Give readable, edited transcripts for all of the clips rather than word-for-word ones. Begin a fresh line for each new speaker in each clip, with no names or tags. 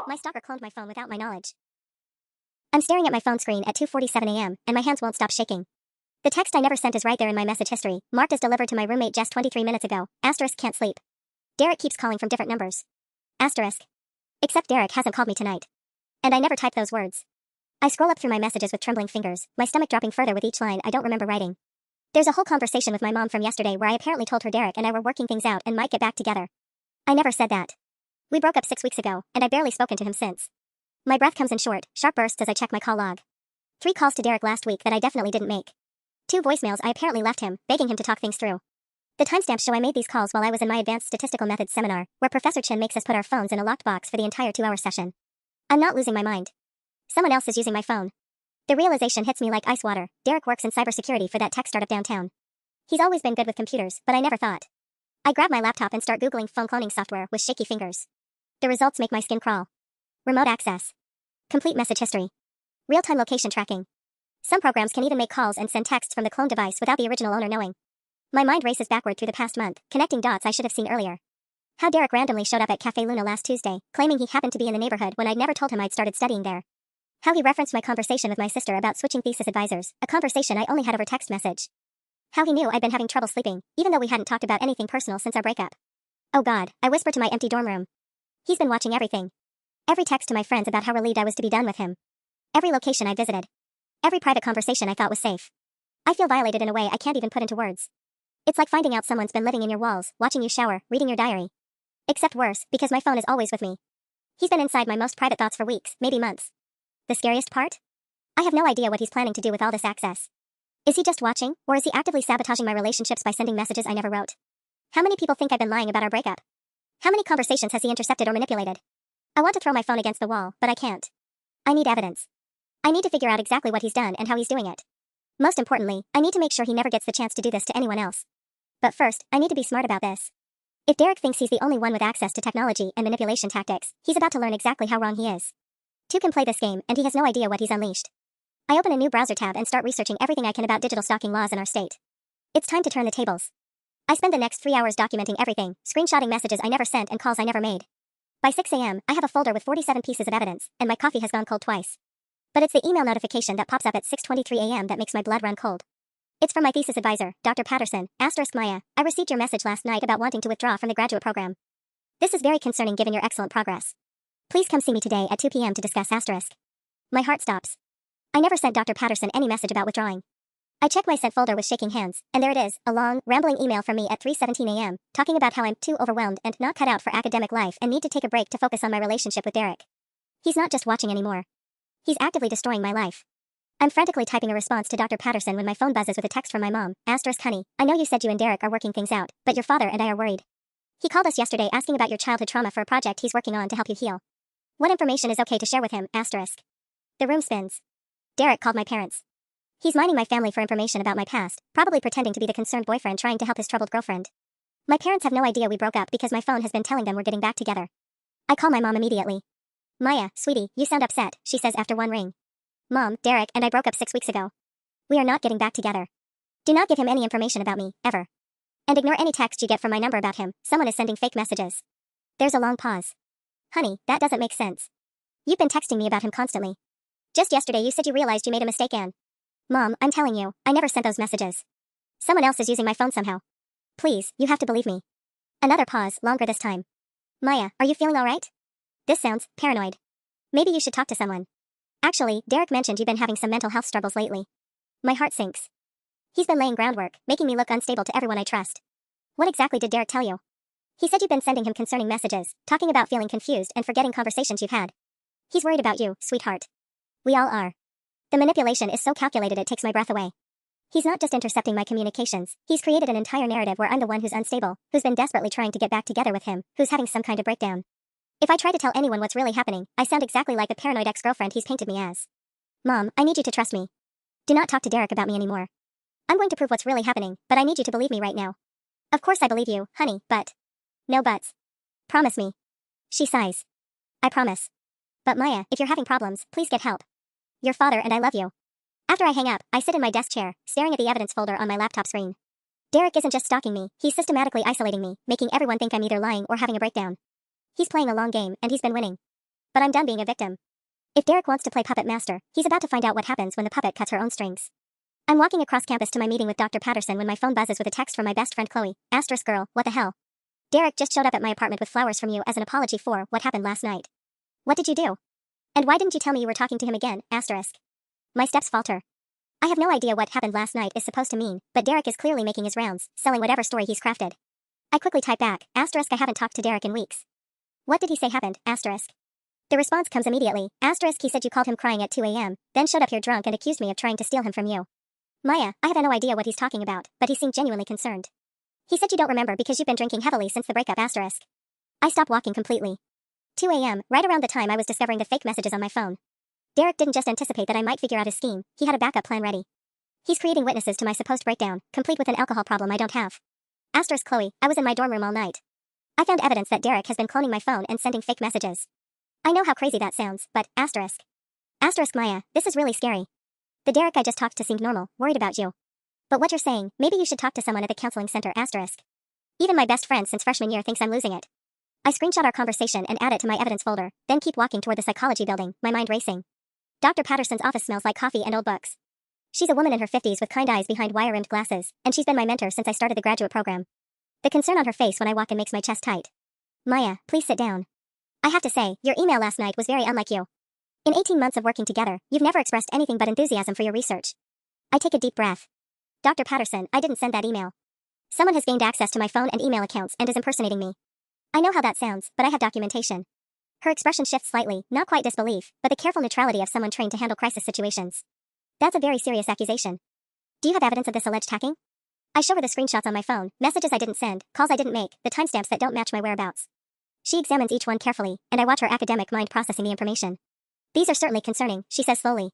My stalker cloned my phone without my knowledge. I'm staring at my phone screen at 2:47 a.m., and my hands won't stop shaking. The text I never sent is right there in my message history, marked as delivered to my roommate just 23 minutes ago. Asterisk can't sleep. Derek keeps calling from different numbers. Asterisk. Except Derek hasn't called me tonight. And I never typed those words. I scroll up through my messages with trembling fingers, my stomach dropping further with each line I don't remember writing. There's a whole conversation with my mom from yesterday where I apparently told her Derek and I were working things out and might get back together. I never said that. We broke up 6 weeks ago, and I've barely spoken to him since. My breath comes in short, sharp bursts as I check my call log. 3 calls to Derek last week that I definitely didn't make. 2 voicemails I apparently left him, begging him to talk things through. The timestamps show I made these calls while I was in my advanced statistical methods seminar, where Professor Chin makes us put our phones in a locked box for the entire 2-hour session. I'm not losing my mind. Someone else is using my phone. The realization hits me like ice water. Derek works in cybersecurity for that tech startup downtown. He's always been good with computers, but I never thought. I grab my laptop and start Googling phone cloning software with shaky fingers. The results make my skin crawl. Remote access. Complete message history. Real-time location tracking. Some programs can even make calls and send texts from the clone device without the original owner knowing. My mind races backward through the past month, connecting dots I should have seen earlier. How Derek randomly showed up at Cafe Luna last Tuesday, claiming he happened to be in the neighborhood when I'd never told him I'd started studying there. How he referenced my conversation with my sister about switching thesis advisors, a conversation I only had over text message. How he knew I'd been having trouble sleeping, even though we hadn't talked about anything personal since our breakup. Oh God, I whispered to my empty dorm room. He's been watching everything. Every text to my friends about how relieved I was to be done with him. Every location I visited. Every private conversation I thought was safe. I feel violated in a way I can't even put into words. It's like finding out someone's been living in your walls, watching you shower, reading your diary. Except worse, because my phone is always with me. He's been inside my most private thoughts for weeks, maybe months. The scariest part? I have no idea what he's planning to do with all this access. Is he just watching, or is he actively sabotaging my relationships by sending messages I never wrote? How many people think I've been lying about our breakup? How many conversations has he intercepted or manipulated? I want to throw my phone against the wall, but I can't. I need evidence. I need to figure out exactly what he's done and how he's doing it. Most importantly, I need to make sure he never gets the chance to do this to anyone else. But first, I need to be smart about this. If Derek thinks he's the only one with access to technology and manipulation tactics, he's about to learn exactly how wrong he is. 2 can play this game, and he has no idea what he's unleashed. I open a new browser tab and start researching everything I can about digital stalking laws in our state. It's time to turn the tables. I spend the next 3 hours documenting everything, screenshotting messages I never sent and calls I never made. By 6 a.m., I have a folder with 47 pieces of evidence, and my coffee has gone cold twice. But it's the email notification that pops up at 6:23 a.m. that makes my blood run cold. It's from my thesis advisor, Dr. Patterson, * Maya. I received your message last night about wanting to withdraw from the graduate program. This is very concerning given your excellent progress. Please come see me today at 2 p.m. to discuss *. My heart stops. I never sent Dr. Patterson any message about withdrawing. I check my sent folder with shaking hands, and there it is, a long, rambling email from me at 3:17 a.m., talking about how I'm too overwhelmed and not cut out for academic life and need to take a break to focus on my relationship with Derek. He's not just watching anymore. He's actively destroying my life. I'm frantically typing a response to Dr. Patterson when my phone buzzes with a text from my mom, * Honey, I know you said you and Derek are working things out, but your father and I are worried. He called us yesterday asking about your childhood trauma for a project he's working on to help you heal. What information is okay to share with him, *. The room spins. Derek called my parents. He's mining my family for information about my past, probably pretending to be the concerned boyfriend trying to help his troubled girlfriend. My parents have no idea we broke up because my phone has been telling them we're getting back together. I call my mom immediately. Maya, sweetie, you sound upset, she says after one ring. Mom, Derek and I broke up 6 weeks ago. We are not getting back together. Do not give him any information about me, ever. And ignore any text you get from my number about him, someone is sending fake messages. There's a long pause. Honey, that doesn't make sense. You've been texting me about him constantly. Just yesterday you said you realized you made a mistake, Anne. Mom, I'm telling you, I never sent those messages. Someone else is using my phone somehow. Please, you have to believe me. Another pause, longer this time. Maya, are you feeling alright? This sounds paranoid. Maybe you should talk to someone. Actually, Derek mentioned you've been having some mental health struggles lately. My heart sinks. He's been laying groundwork, making me look unstable to everyone I trust. What exactly did Derek tell you? He said you've been sending him concerning messages, talking about feeling confused and forgetting conversations you've had. He's worried about you, sweetheart. We all are. The manipulation is so calculated it takes my breath away. He's not just intercepting my communications, he's created an entire narrative where I'm the one who's unstable, who's been desperately trying to get back together with him, who's having some kind of breakdown. If I try to tell anyone what's really happening, I sound exactly like the paranoid ex-girlfriend he's painted me as. Mom, I need you to trust me. Do not talk to Derek about me anymore. I'm going to prove what's really happening, but I need you to believe me right now. Of course I believe you, honey, but... No buts. Promise me. She sighs. I promise. But Maya, if you're having problems, please get help. Your father and I love you. After I hang up, I sit in my desk chair, staring at the evidence folder on my laptop screen. Derek isn't just stalking me, he's systematically isolating me, making everyone think I'm either lying or having a breakdown. He's playing a long game, and he's been winning. but I'm done being a victim. If Derek wants to play puppet master, he's about to find out what happens when the puppet cuts her own strings. I'm walking across campus to my meeting with Dr. Patterson when my phone buzzes with a text from my best friend Chloe. Asterisk girl, what the hell? Derek just showed up at my apartment with flowers from you as an apology for what happened last night. What did you do? And why didn't you tell me you were talking to him again? Asterisk. My steps falter. I have no idea what happened last night is supposed to mean, but Derek is clearly making his rounds, selling whatever story he's crafted. I quickly type back, asterisk I haven't talked to Derek in weeks. What did he say happened? Asterisk. The response comes immediately, asterisk he said you called him crying at 2 a.m., then showed up here drunk and accused me of trying to steal him from you. Maya, I have no idea what he's talking about, but he seemed genuinely concerned. He said you don't remember because you've been drinking heavily since the breakup asterisk. I stopped walking completely. 2 a.m., right around the time I was discovering the fake messages on my phone. Derek didn't just anticipate that I might figure out his scheme, he had a backup plan ready. He's creating witnesses to my supposed breakdown, complete with an alcohol problem I don't have. Asterisk Chloe, I was in my dorm room all night. I found evidence that Derek has been cloning my phone and sending fake messages. I know how crazy that sounds, but, asterisk. Asterisk Maya, this is really scary. The Derek I just talked to seemed normal, worried about you. But what you're saying, maybe you should talk to someone at the counseling center, asterisk. Even my best friend since freshman year thinks I'm losing it. I screenshot our conversation and add it to my evidence folder, then keep walking toward the psychology building, my mind racing. Dr. Patterson's office smells like coffee and old books. She's a woman in her 50s with kind eyes behind wire-rimmed glasses, and she's been my mentor since I started the graduate program. The concern on her face when I walk in makes my chest tight. Maya, please sit down. I have to say, your email last night was very unlike you. In 18 months of working together, you've never expressed anything but enthusiasm for your research. I take a deep breath. Dr. Patterson, I didn't send that email. Someone has gained access to my phone and email accounts and is impersonating me. I know how that sounds, but I have documentation. Her expression shifts slightly, not quite disbelief, but the careful neutrality of someone trained to handle crisis situations. That's a very serious accusation. Do you have evidence of this alleged hacking? I show her the screenshots on my phone, messages I didn't send, calls I didn't make, the timestamps that don't match my whereabouts. She examines each one carefully, and I watch her academic mind processing the information. These are certainly concerning, she says slowly.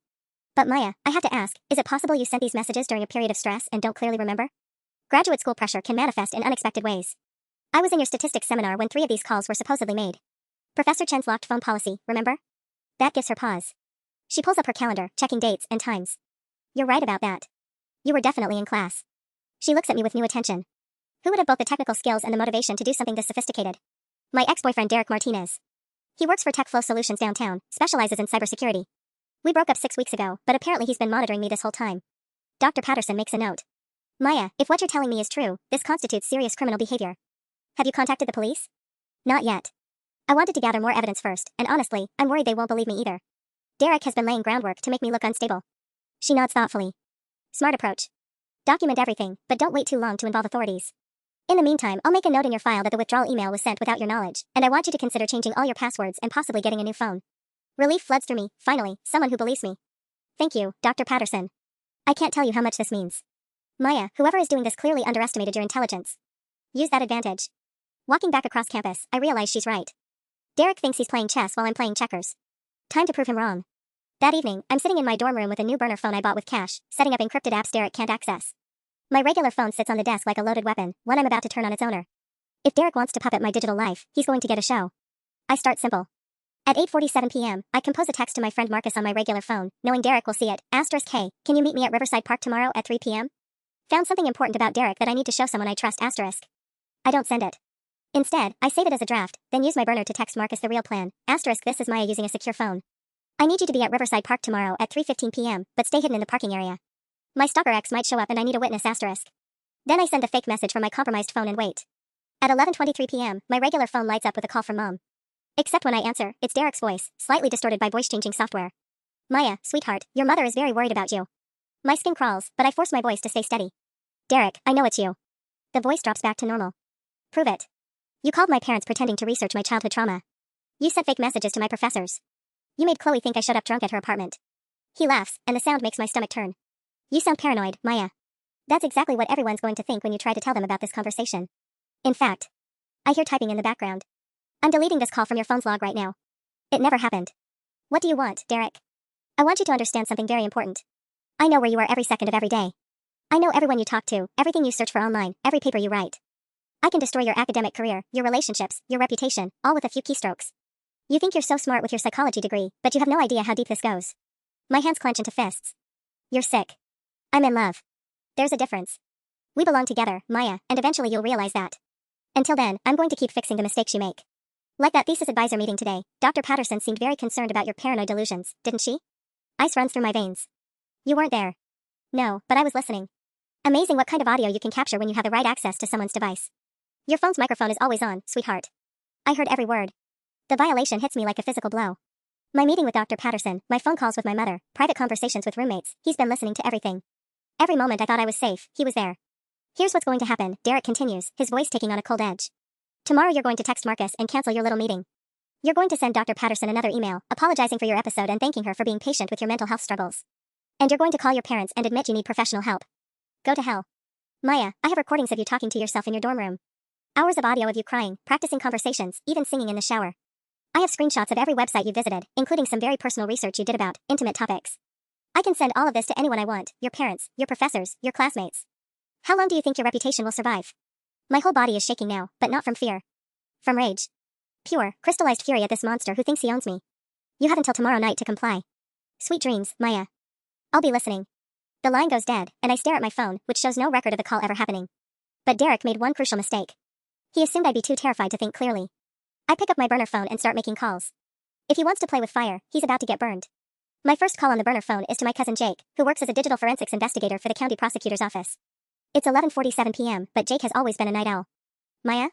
But Maya, I have to ask, is it possible you sent these messages during a period of stress and don't clearly remember? Graduate school pressure can manifest in unexpected ways. I was in your statistics seminar when 3 of these calls were supposedly made. Professor Chen's locked phone policy, remember? That gives her pause. She pulls up her calendar, checking dates and times. You're right about that. You were definitely in class. She looks at me with new attention. Who would have both the technical skills and the motivation to do something this sophisticated? My ex-boyfriend Derek Martinez. He works for TechFlow Solutions downtown, specializes in cybersecurity. We broke up 6 weeks ago, but apparently he's been monitoring me this whole time. Dr. Patterson makes a note. Maya, if what you're telling me is true, this constitutes serious criminal behavior. Have you contacted the police? Not yet. I wanted to gather more evidence first, and honestly, I'm worried they won't believe me either. Derek has been laying groundwork to make me look unstable. She nods thoughtfully. Smart approach. Document everything, but don't wait too long to involve authorities. In the meantime, I'll make a note in your file that the withdrawal email was sent without your knowledge, and I want you to consider changing all your passwords and possibly getting a new phone. Relief floods through me, finally, someone who believes me. Thank you, Dr. Patterson. I can't tell you how much this means. Maya, whoever is doing this clearly underestimated your intelligence. Use that advantage. Walking back across campus, I realize she's right. Derek thinks he's playing chess while I'm playing checkers. Time to prove him wrong. That evening, I'm sitting in my dorm room with a new burner phone I bought with cash, setting up encrypted apps Derek can't access. My regular phone sits on the desk like a loaded weapon, one I'm about to turn on its owner. If Derek wants to puppet my digital life, he's going to get a show. I start simple. At 8:47 p.m., I compose a text to my friend Marcus on my regular phone, knowing Derek will see it. Asterisk K, can you meet me at Riverside Park tomorrow at 3 p.m.? Found something important about Derek that I need to show someone I trust. Asterisk. I don't send it. Instead, I save it as a draft, then use my burner to text Marcus the real plan. Asterisk this is Maya using a secure phone. I need you to be at Riverside Park tomorrow at 3:15 p.m., but stay hidden in the parking area. My stalker ex might show up and I need a witness. Asterisk. Then I send a fake message from my compromised phone and wait. At 11:23 p.m., my regular phone lights up with a call from Mom. Except when I answer, it's Derek's voice, slightly distorted by voice-changing software. Maya, sweetheart, your mother is very worried about you. My skin crawls, but I force my voice to stay steady. Derek, I know it's you. The voice drops back to normal. Prove it. You called my parents pretending to research my childhood trauma. You sent fake messages to my professors. You made Chloe think I showed up drunk at her apartment. He laughs, and the sound makes my stomach turn. You sound paranoid, Maya. That's exactly what everyone's going to think when you try to tell them about this conversation. In fact, I hear typing in the background. I'm deleting this call from your phone's log right now. It never happened. What do you want, Derek? I want you to understand something very important. I know where you are every second of every day. I know everyone you talk to, everything you search for online, every paper you write. I can destroy your academic career, your relationships, your reputation, all with a few keystrokes. You think you're so smart with your psychology degree, but you have no idea how deep this goes. My hands clench into fists. You're sick. I'm in love. There's a difference. We belong together, Maya, and eventually you'll realize that. Until then, I'm going to keep fixing the mistakes you make. Like that thesis advisor meeting today, Dr. Patterson seemed very concerned about your paranoid delusions, didn't she? Ice runs through my veins. You weren't there. No, but I was listening. Amazing what kind of audio you can capture when you have the right access to someone's device. Your phone's microphone is always on, sweetheart. I heard every word. The violation hits me like a physical blow. My meeting with Dr. Patterson, my phone calls with my mother, private conversations with roommates, he's been listening to everything. Every moment I thought I was safe, he was there. Here's what's going to happen, Derek continues, his voice taking on a cold edge. Tomorrow you're going to text Marcus and cancel your little meeting. You're going to send Dr. Patterson another email, apologizing for your episode and thanking her for being patient with your mental health struggles. And you're going to call your parents and admit you need professional help. Go to hell. Maya, I have recordings of you talking to yourself in your dorm room. Hours of audio of you crying, practicing conversations, even singing in the shower. I have screenshots of every website you visited, including some very personal research you did about intimate topics. I can send all of this to anyone I want, your parents, your professors, your classmates. How long do you think your reputation will survive? My whole body is shaking now, but not from fear. From rage. Pure, crystallized fury at this monster who thinks he owns me. You have until tomorrow night to comply. Sweet dreams, Maya. I'll be listening. The line goes dead, and I stare at my phone, which shows no record of the call ever happening. But Derek made one crucial mistake. He assumed I'd be too terrified to think clearly. I pick up my burner phone and start making calls. If he wants to play with fire, he's about to get burned. My first call on the burner phone is to my cousin Jake, who works as a digital forensics investigator for the county prosecutor's office. It's 11:47 p.m., but Jake has always been a night owl. Maya?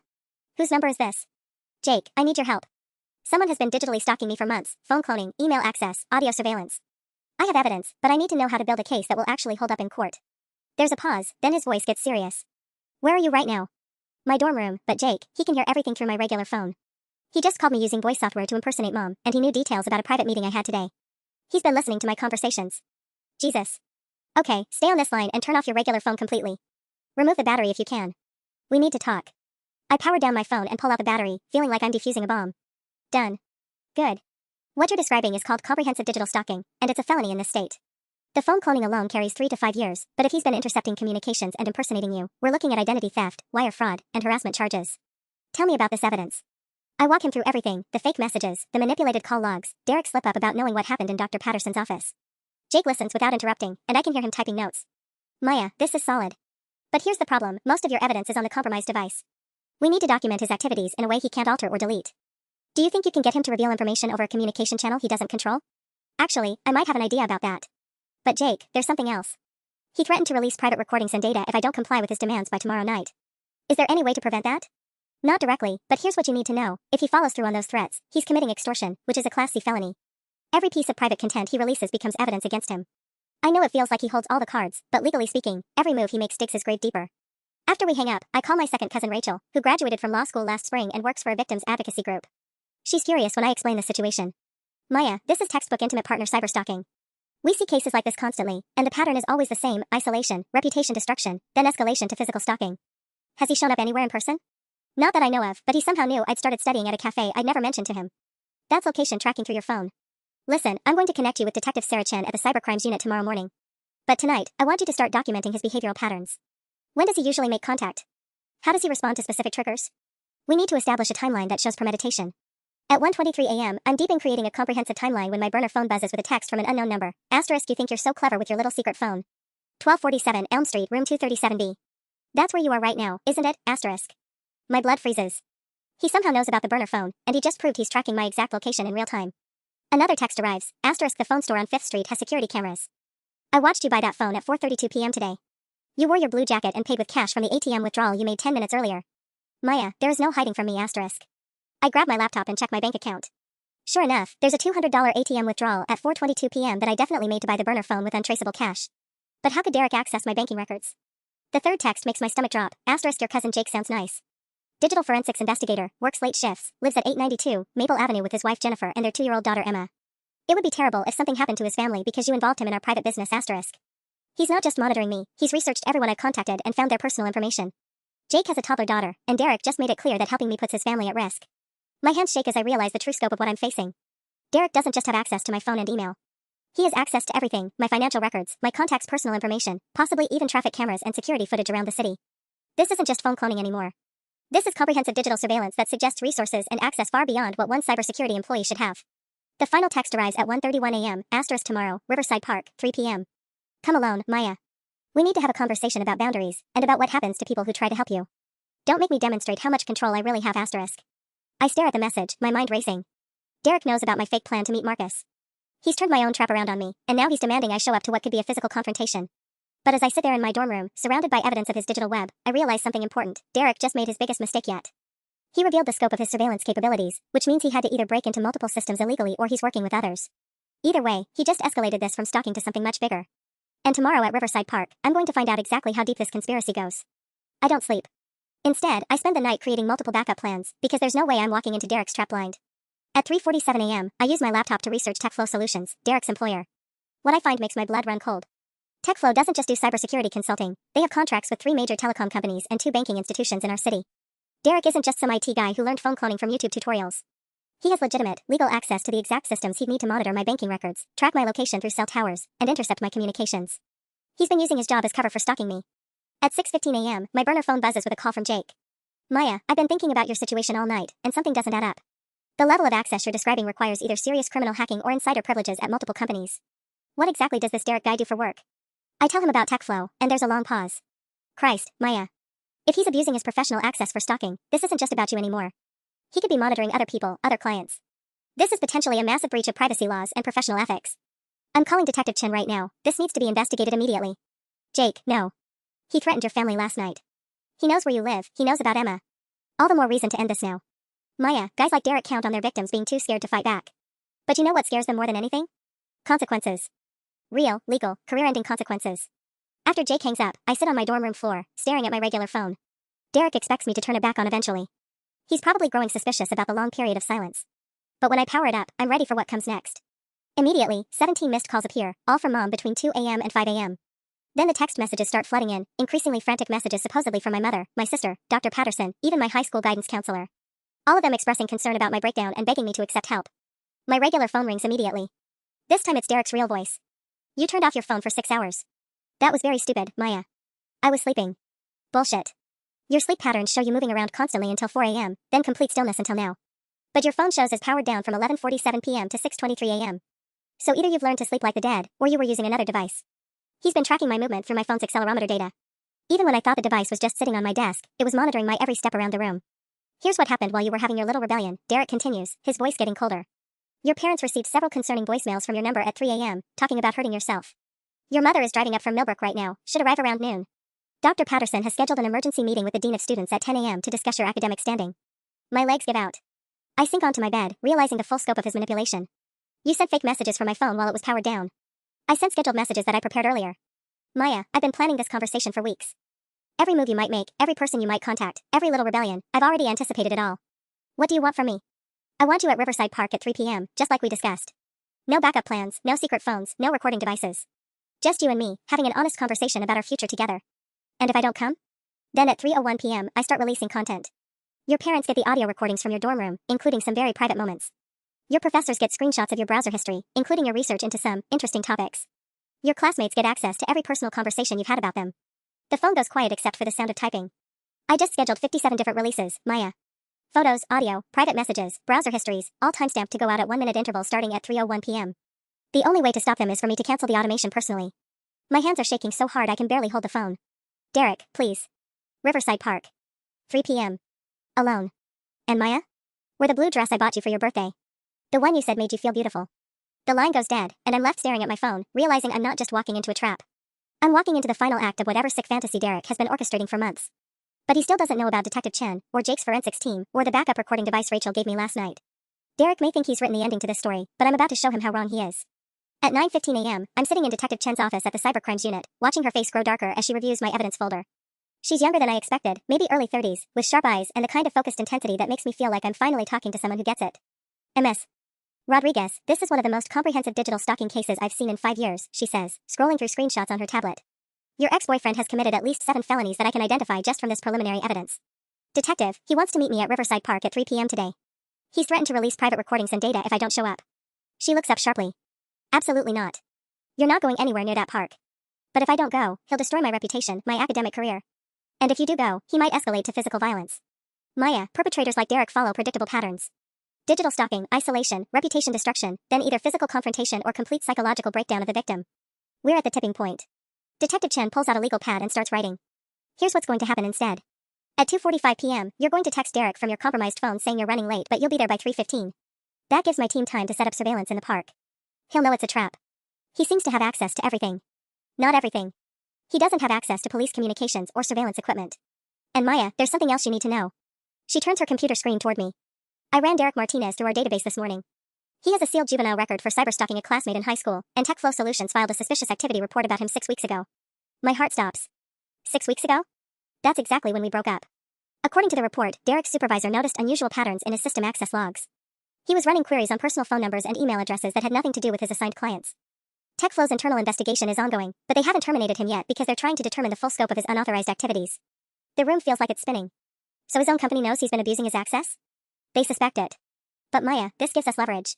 Whose number is this? Jake, I need your help. Someone has been digitally stalking me for months, phone cloning, email access, audio surveillance. I have evidence, but I need to know how to build a case that will actually hold up in court. There's a pause, then his voice gets serious. Where are you right now? My dorm room, but Jake, he can hear everything through my regular phone. He just called me using voice software to impersonate Mom, and he knew details about a private meeting I had today. He's been listening to my conversations. Jesus. Okay, stay on this line and turn off your regular phone completely. Remove the battery if you can. We need to talk. I power down my phone and pull out the battery, feeling like I'm defusing a bomb. Done. Good. What you're describing is called comprehensive digital stalking, and it's a felony in this state. The phone cloning alone carries 3 to 5 years, but if he's been intercepting communications and impersonating you, we're looking at identity theft, wire fraud, and harassment charges. Tell me about this evidence. I walk him through everything, the fake messages, the manipulated call logs, Derek's slip-up about knowing what happened in Dr. Patterson's office. Jake listens without interrupting, and I can hear him typing notes. Maya, this is solid. But here's the problem, most of your evidence is on the compromised device. We need to document his activities in a way he can't alter or delete. Do you think you can get him to reveal information over a communication channel he doesn't control? Actually, I might have an idea about that. But Jake, there's something else. He threatened to release private recordings and data if I don't comply with his demands by tomorrow night. Is there any way to prevent that? Not directly, but here's what you need to know. If he follows through on those threats, he's committing extortion, which is a Class C felony. Every piece of private content he releases becomes evidence against him. I know it feels like he holds all the cards, but legally speaking, every move he makes digs his grave deeper. After we hang up, I call my second cousin Rachel, who graduated from law school last spring and works for a victims advocacy group. She's furious when I explain the situation. Maya, this is textbook intimate partner cyberstalking. We see cases like this constantly, and the pattern is always the same: isolation, reputation destruction, then escalation to physical stalking. Has he shown up anywhere in person? Not that I know of, but he somehow knew I'd started studying at a cafe I'd never mentioned to him. That's location tracking through your phone. Listen, I'm going to connect you with Detective Sarah Chen at the Cybercrimes Unit tomorrow morning. But tonight, I want you to start documenting his behavioral patterns. When does he usually make contact? How does he respond to specific triggers? We need to establish a timeline that shows premeditation. At 1:23 a.m., I'm deep in creating a comprehensive timeline when my burner phone buzzes with a text from an unknown number. Asterisk, you think you're so clever with your little secret phone. 1247 Elm Street, room 237B. That's where you are right now, isn't it? Asterisk. My blood freezes. He somehow knows about the burner phone, and he just proved he's tracking my exact location in real time. Another text arrives. Asterisk, the phone store on 5th Street has security cameras. I watched you buy that phone at 4:32 p.m. today. You wore your blue jacket and paid with cash from the ATM withdrawal you made 10 minutes earlier. Maya, there is no hiding from me. Asterisk. I grab my laptop and check my bank account. Sure enough, there's a $200 ATM withdrawal at 4:22 p.m. that I definitely made to buy the burner phone with untraceable cash. But how could Derek access my banking records? The third text makes my stomach drop. Asterisk, your cousin Jake sounds nice. Digital forensics investigator, works late shifts, lives at 892 Maple Avenue with his wife Jennifer and their 2-year-old daughter Emma. It would be terrible if something happened to his family because you involved him in our private business. Asterisk. He's not just monitoring me, he's researched everyone I've contacted and found their personal information. Jake has a toddler daughter, and Derek just made it clear that helping me puts his family at risk. My hands shake as I realize the true scope of what I'm facing. Derek doesn't just have access to my phone and email. He has access to everything: my financial records, my contacts' personal information, possibly even traffic cameras and security footage around the city. This isn't just phone cloning anymore. This is comprehensive digital surveillance that suggests resources and access far beyond what one cybersecurity employee should have. The final text arrives at 1:31 a.m. Asterisk, tomorrow, Riverside Park, 3 p.m. Come alone, Maya. We need to have a conversation about boundaries, and about what happens to people who try to help you. Don't make me demonstrate how much control I really have. Asterisk. I stare at the message, my mind racing. Derek knows about my fake plan to meet Marcus. He's turned my own trap around on me, and now he's demanding I show up to what could be a physical confrontation. But as I sit there in my dorm room, surrounded by evidence of his digital web, I realize something important. Derek just made his biggest mistake yet. He revealed the scope of his surveillance capabilities, which means he had to either break into multiple systems illegally or he's working with others. Either way, he just escalated this from stalking to something much bigger. And tomorrow at Riverside Park, I'm going to find out exactly how deep this conspiracy goes. I don't sleep. Instead, I spend the night creating multiple backup plans, because there's no way I'm walking into Derek's trap blind. At 3:47 a.m., I use my laptop to research TechFlow Solutions, Derek's employer. What I find makes my blood run cold. TechFlow doesn't just do cybersecurity consulting, they have contracts with 3 major telecom companies and 2 banking institutions in our city. Derek isn't just some IT guy who learned phone cloning from YouTube tutorials. He has legitimate, legal access to the exact systems he'd need to monitor my banking records, track my location through cell towers, and intercept my communications. He's been using his job as cover for stalking me. At 6:15 a.m., my burner phone buzzes with a call from Jake. Maya, I've been thinking about your situation all night, and something doesn't add up. The level of access you're describing requires either serious criminal hacking or insider privileges at multiple companies. What exactly does this Derek guy do for work? I tell him about TechFlow, and there's a long pause. Christ, Maya. If he's abusing his professional access for stalking, this isn't just about you anymore. He could be monitoring other people, other clients. This is potentially a massive breach of privacy laws and professional ethics. I'm calling Detective Chen right now. This needs to be investigated immediately. Jake, no. He threatened your family last night. He knows where you live, he knows about Emma. All the more reason to end this now. Maya, guys like Derek count on their victims being too scared to fight back. But you know what scares them more than anything? Consequences. Real, legal, career-ending consequences. After Jake hangs up, I sit on my dorm room floor, staring at my regular phone. Derek expects me to turn it back on eventually. He's probably growing suspicious about the long period of silence. But when I power it up, I'm ready for what comes next. Immediately, 17 missed calls appear, all from Mom between 2 a.m. and 5 a.m. Then the text messages start flooding in, increasingly frantic messages supposedly from my mother, my sister, Dr. Patterson, even my high school guidance counselor. All of them expressing concern about my breakdown and begging me to accept help. My regular phone rings immediately. This time it's Derek's real voice. You turned off your phone for 6 hours. That was very stupid, Maya. I was sleeping. Bullshit. Your sleep patterns show you moving around constantly until 4 a.m., then complete stillness until now. But your phone shows as powered down from 11:47 p.m. to 6:23 a.m. So either you've learned to sleep like the dead, or you were using another device. He's been tracking my movement through my phone's accelerometer data. Even when I thought the device was just sitting on my desk, it was monitoring my every step around the room. Here's what happened while you were having your little rebellion, Derek continues, his voice getting colder. Your parents received several concerning voicemails from your number at 3 a.m., talking about hurting yourself. Your mother is driving up from Millbrook right now, should arrive around noon. Dr. Patterson has scheduled an emergency meeting with the Dean of Students at 10 a.m. to discuss your academic standing. My legs give out. I sink onto my bed, realizing the full scope of his manipulation. You sent fake messages from my phone while it was powered down. I sent scheduled messages that I prepared earlier. Maya, I've been planning this conversation for weeks. Every move you might make, every person you might contact, every little rebellion, I've already anticipated it all. What do you want from me? I want you at Riverside Park at 3 p.m., just like we discussed. No backup plans, no secret phones, no recording devices. Just you and me, having an honest conversation about our future together. And if I don't come? Then at 3:01 p.m., I start releasing content. Your parents get the audio recordings from your dorm room, including some very private moments. Your professors get screenshots of your browser history, including your research into some interesting topics. Your classmates get access to every personal conversation you've had about them. The phone goes quiet except for the sound of typing. I just scheduled 57 different releases, Maya. Photos, audio, private messages, browser histories, all timestamped to go out at 1-minute intervals starting at 3:01 p.m. The only way to stop them is for me to cancel the automation personally. My hands are shaking so hard I can barely hold the phone. Derek, please. Riverside Park. 3 p.m. Alone. And Maya? Wear the blue dress I bought you for your birthday. The one you said made you feel beautiful. The line goes dead, and I'm left staring at my phone, realizing I'm not just walking into a trap. I'm walking into the final act of whatever sick fantasy Derek has been orchestrating for months. But he still doesn't know about Detective Chen, or Jake's forensics team, or the backup recording device Rachel gave me last night. Derek may think he's written the ending to this story, but I'm about to show him how wrong he is. At 9:15 a.m., I'm sitting in Detective Chen's office at the Cybercrimes Unit, watching her face grow darker as she reviews my evidence folder. She's younger than I expected, maybe early 30s, with sharp eyes and the kind of focused intensity that makes me feel like I'm finally talking to someone who gets it. Ms. Rodriguez, this is one of the most comprehensive digital stalking cases I've seen in 5 years, she says, scrolling through screenshots on her tablet. Your ex-boyfriend has committed at least 7 felonies that I can identify just from this preliminary evidence. Detective, he wants to meet me at Riverside Park at 3 p.m. today. He's threatened to release private recordings and data if I don't show up. She looks up sharply. Absolutely not. You're not going anywhere near that park. But if I don't go, he'll destroy my reputation, my academic career. And if you do go, he might escalate to physical violence. Maya, perpetrators like Derek follow predictable patterns. Digital stalking, isolation, reputation destruction, then either physical confrontation or complete psychological breakdown of the victim. We're at the tipping point. Detective Chen pulls out a legal pad and starts writing. Here's what's going to happen instead. At 2:45 p.m., you're going to text Derek from your compromised phone saying you're running late but you'll be there by 3:15. That gives my team time to set up surveillance in the park. He'll know it's a trap. He seems to have access to everything. Not everything. He doesn't have access to police communications or surveillance equipment. And Maya, there's something else you need to know. She turns her computer screen toward me. I ran Derek Martinez through our database this morning. He has a sealed juvenile record for cyberstalking a classmate in high school, and TechFlow Solutions filed a suspicious activity report about him 6 weeks ago. My heart stops. 6 weeks ago? That's exactly when we broke up. According to the report, Derek's supervisor noticed unusual patterns in his system access logs. He was running queries on personal phone numbers and email addresses that had nothing to do with his assigned clients. TechFlow's internal investigation is ongoing, but they haven't terminated him yet because they're trying to determine the full scope of his unauthorized activities. The room feels like it's spinning. So his own company knows he's been abusing his access? They suspect it. But Maya, this gives us leverage.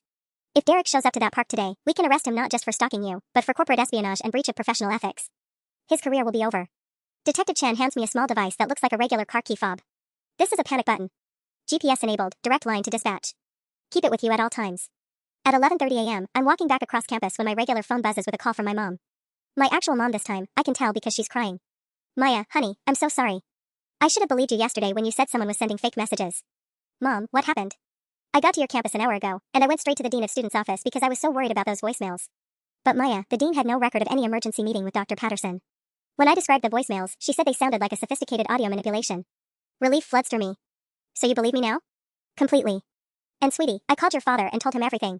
If Derek shows up to that park today, we can arrest him not just for stalking you, but for corporate espionage and breach of professional ethics. His career will be over. Detective Chan hands me a small device that looks like a regular car key fob. This is a panic button. GPS-enabled, direct line to dispatch. Keep it with you at all times. At 11:30 a.m., I'm walking back across campus when my regular phone buzzes with a call from my mom. My actual mom this time, I can tell because she's crying. Maya, honey, I'm so sorry. I should have believed you yesterday when you said someone was sending fake messages. Mom, what happened? I got to your campus an hour ago, and I went straight to the Dean of Students' office because I was so worried about those voicemails. But Maya, the Dean had no record of any emergency meeting with Dr. Patterson. When I described the voicemails, she said they sounded like a sophisticated audio manipulation. Relief floods through me. So you believe me now? Completely. And sweetie, I called your father and told him everything.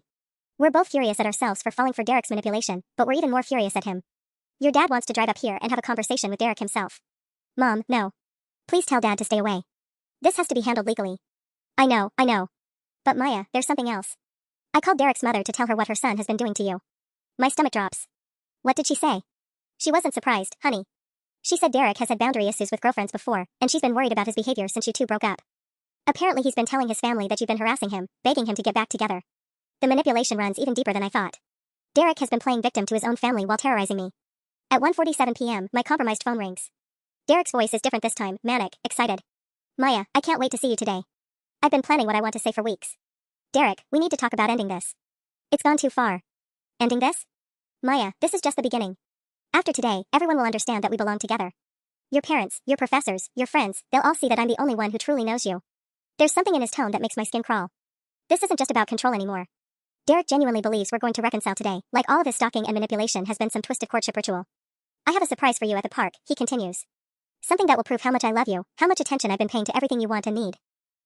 We're both furious at ourselves for falling for Derek's manipulation, but we're even more furious at him. Your dad wants to drive up here and have a conversation with Derek himself. Mom, no. Please tell Dad to stay away. This has to be handled legally. I know. But Maya, there's something else. I called Derek's mother to tell her what her son has been doing to you. My stomach drops. What did she say? She wasn't surprised, honey. She said Derek has had boundary issues with girlfriends before, and she's been worried about his behavior since you two broke up. Apparently he's been telling his family that you've been harassing him, begging him to get back together. The manipulation runs even deeper than I thought. Derek has been playing victim to his own family while terrorizing me. At 1:47 p.m., my compromised phone rings. Derek's voice is different this time, manic, excited. Maya, I can't wait to see you today. I've been planning what I want to say for weeks. Derek, we need to talk about ending this. It's gone too far. Ending this? Maya, this is just the beginning. After today, everyone will understand that we belong together. Your parents, your professors, your friends, they'll all see that I'm the only one who truly knows you. There's something in his tone that makes my skin crawl. This isn't just about control anymore. Derek genuinely believes we're going to reconcile today, like all of his stalking and manipulation has been some twisted courtship ritual. I have a surprise for you at the park, he continues. Something that will prove how much I love you, how much attention I've been paying to everything you want and need.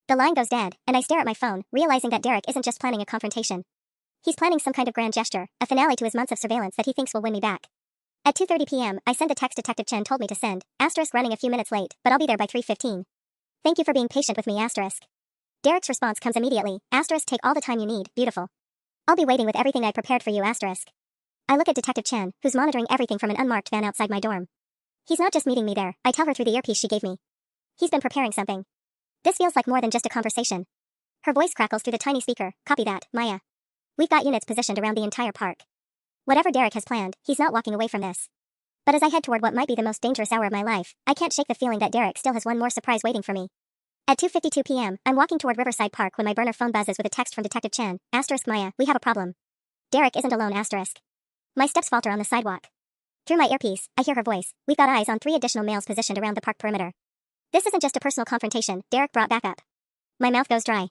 The line goes dead, and I stare at my phone, realizing that Derek isn't just planning a confrontation. He's planning some kind of grand gesture, a finale to his months of surveillance that he thinks will win me back. At 2:30 p.m., I send the text Detective Chen told me to send, asterisk running a few minutes late, but I'll be there by 3:15. Thank you for being patient with me, asterisk. Derek's response comes immediately, asterisk take all the time you need, beautiful. I'll be waiting with everything I prepared for you, asterisk. I look at Detective Chen, who's monitoring everything from an unmarked van outside my dorm. He's not just meeting me there, I tell her through the earpiece she gave me. He's been preparing something. This feels like more than just a conversation. Her voice crackles through the tiny speaker, copy that, Maya. We've got units positioned around the entire park. Whatever Derek has planned, he's not walking away from this. But as I head toward what might be the most dangerous hour of my life, I can't shake the feeling that Derek still has one more surprise waiting for me. At 2:52 p.m., I'm walking toward Riverside Park when my burner phone buzzes with a text from Detective Chen, asterisk Maya, we have a problem. Derek isn't alone, asterisk. My steps falter on the sidewalk. Through my earpiece, I hear her voice, we've got eyes on 3 additional males positioned around the park perimeter. This isn't just a personal confrontation, Derek brought back up. My mouth goes dry.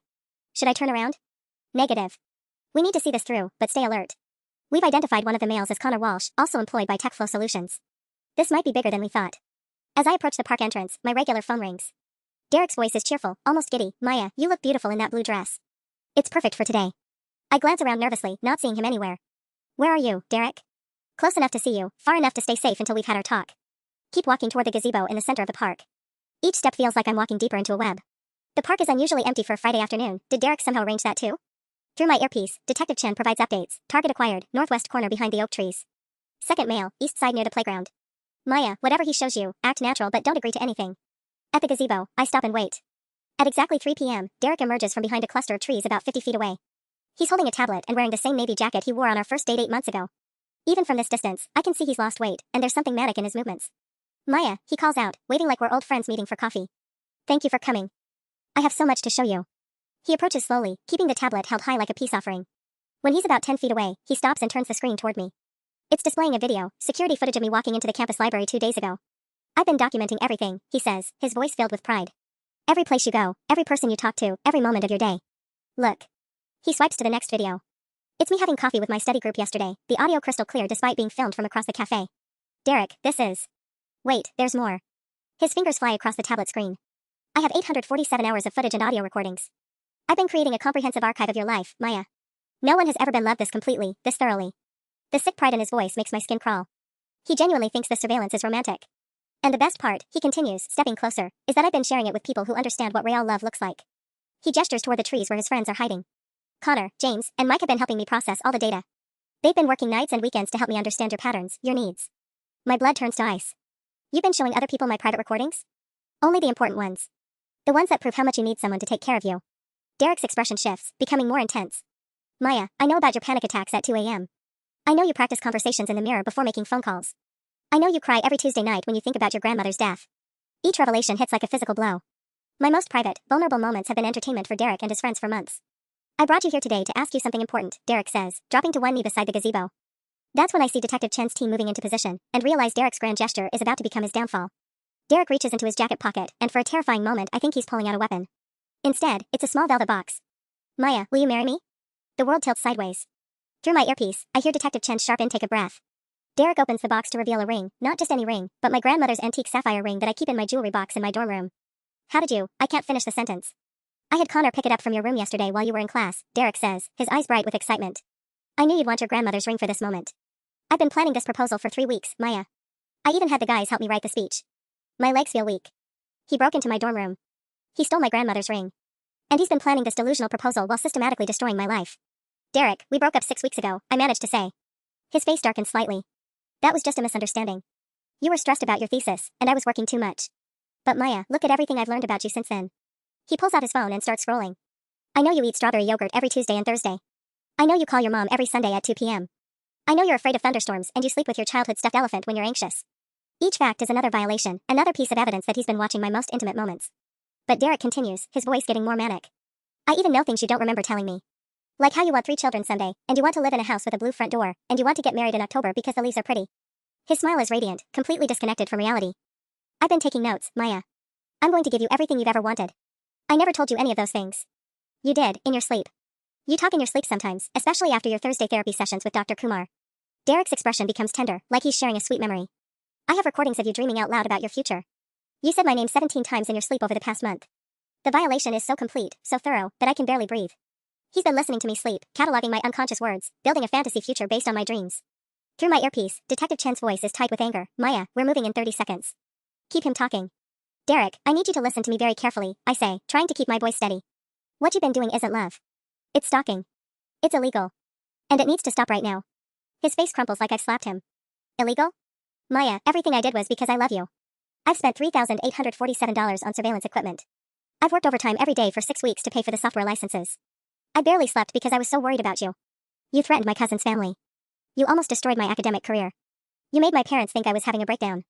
Should I turn around? Negative. We need to see this through, but stay alert. We've identified one of the males as Connor Walsh, also employed by TechFlow Solutions. This might be bigger than we thought. As I approach the park entrance, my regular phone rings. Derek's voice is cheerful, almost giddy. Maya, you look beautiful in that blue dress. It's perfect for today. I glance around nervously, not seeing him anywhere. Where are you, Derek? Close enough to see you, far enough to stay safe until we've had our talk. Keep walking toward the gazebo in the center of the park. Each step feels like I'm walking deeper into a web. The park is unusually empty for a Friday afternoon. Did Derek somehow arrange that too? Through my earpiece, Detective Chen provides updates. Target acquired, northwest corner behind the oak trees. Second male, east side near the playground. Maya, whatever he shows you, act natural but don't agree to anything. At the gazebo, I stop and wait. At exactly 3 p.m., Derek emerges from behind a cluster of trees about 50 feet away. He's holding a tablet and wearing the same navy jacket he wore on our first date 8 months ago. Even from this distance, I can see he's lost weight, and there's something manic in his movements. Maya, he calls out, waving like we're old friends meeting for coffee. Thank you for coming. I have so much to show you. He approaches slowly, keeping the tablet held high like a peace offering. When he's about 10 feet away, he stops and turns the screen toward me. It's displaying a video, security footage of me walking into the campus library 2 days ago. I've been documenting everything, he says, his voice filled with pride. Every place you go, every person you talk to, every moment of your day. Look. He swipes to the next video. It's me having coffee with my study group yesterday, the audio crystal clear despite being filmed from across the cafe. Derek, this is... Wait, there's more. His fingers fly across the tablet screen. I have 847 hours of footage and audio recordings. I've been creating a comprehensive archive of your life, Maya. No one has ever been loved this completely, this thoroughly. The sick pride in his voice makes my skin crawl. He genuinely thinks this surveillance is romantic. And the best part, he continues, stepping closer, is that I've been sharing it with people who understand what real love looks like. He gestures toward the trees where his friends are hiding. Connor, James, and Mike have been helping me process all the data. They've been working nights and weekends to help me understand your patterns, your needs. My blood turns to ice. You've been showing other people my private recordings? Only the important ones. The ones that prove how much you need someone to take care of you. Derek's expression shifts, becoming more intense. Maya, I know about your panic attacks at 2 a.m. I know you practice conversations in the mirror before making phone calls. I know you cry every Tuesday night when you think about your grandmother's death. Each revelation hits like a physical blow. My most private, vulnerable moments have been entertainment for Derek and his friends for months. I brought you here today to ask you something important, Derek says, dropping to one knee beside the gazebo. That's when I see Detective Chen's team moving into position, and realize Derek's grand gesture is about to become his downfall. Derek reaches into his jacket pocket, and for a terrifying moment I think he's pulling out a weapon. Instead, it's a small velvet box. Maya, will you marry me? The world tilts sideways. Through my earpiece, I hear Detective Chen's sharp intake of breath. Derek opens the box to reveal a ring, not just any ring, but my grandmother's antique sapphire ring that I keep in my jewelry box in my dorm room. How did you? I can't finish the sentence. I had Connor pick it up from your room yesterday while you were in class, Derek says, his eyes bright with excitement. I knew you'd want your grandmother's ring for this moment. I've been planning this proposal for 3 weeks, Maya. I even had the guys help me write the speech. My legs feel weak. He broke into my dorm room. He stole my grandmother's ring. And he's been planning this delusional proposal while systematically destroying my life. Derek, we broke up 6 weeks ago, I managed to say. His face darkened slightly. That was just a misunderstanding. You were stressed about your thesis, and I was working too much. But Maya, look at everything I've learned about you since then. He pulls out his phone and starts scrolling. I know you eat strawberry yogurt every Tuesday and Thursday. I know you call your mom every Sunday at 2 p.m. I know you're afraid of thunderstorms and you sleep with your childhood stuffed elephant when you're anxious. Each fact is another violation, another piece of evidence that he's been watching my most intimate moments. But Derek continues, his voice getting more manic. I even know things you don't remember telling me. Like how you want 3 children someday, and you want to live in a house with a blue front door, and you want to get married in October because the leaves are pretty. His smile is radiant, completely disconnected from reality. I've been taking notes, Maya. I'm going to give you everything you've ever wanted. I never told you any of those things. You did, in your sleep. You talk in your sleep sometimes, especially after your Thursday therapy sessions with Dr. Kumar. Derek's expression becomes tender, like he's sharing a sweet memory. I have recordings of you dreaming out loud about your future. You said my name 17 times in your sleep over the past month. The violation is so complete, so thorough, that I can barely breathe. He's been listening to me sleep, cataloging my unconscious words, building a fantasy future based on my dreams. Through my earpiece, Detective Chen's voice is tight with anger. Maya, we're moving in 30 seconds. Keep him talking. Derek, I need you to listen to me very carefully, I say, trying to keep my voice steady. What you've been doing isn't love. It's stalking. It's illegal. And it needs to stop right now. His face crumples like I've slapped him. Illegal? Maya, everything I did was because I love you. I've spent $3,847 on surveillance equipment. I've worked overtime every day for 6 weeks to pay for the software licenses. I barely slept because I was so worried about you. You threatened my cousin's family. You almost destroyed my academic career. You made my parents think I was having a breakdown.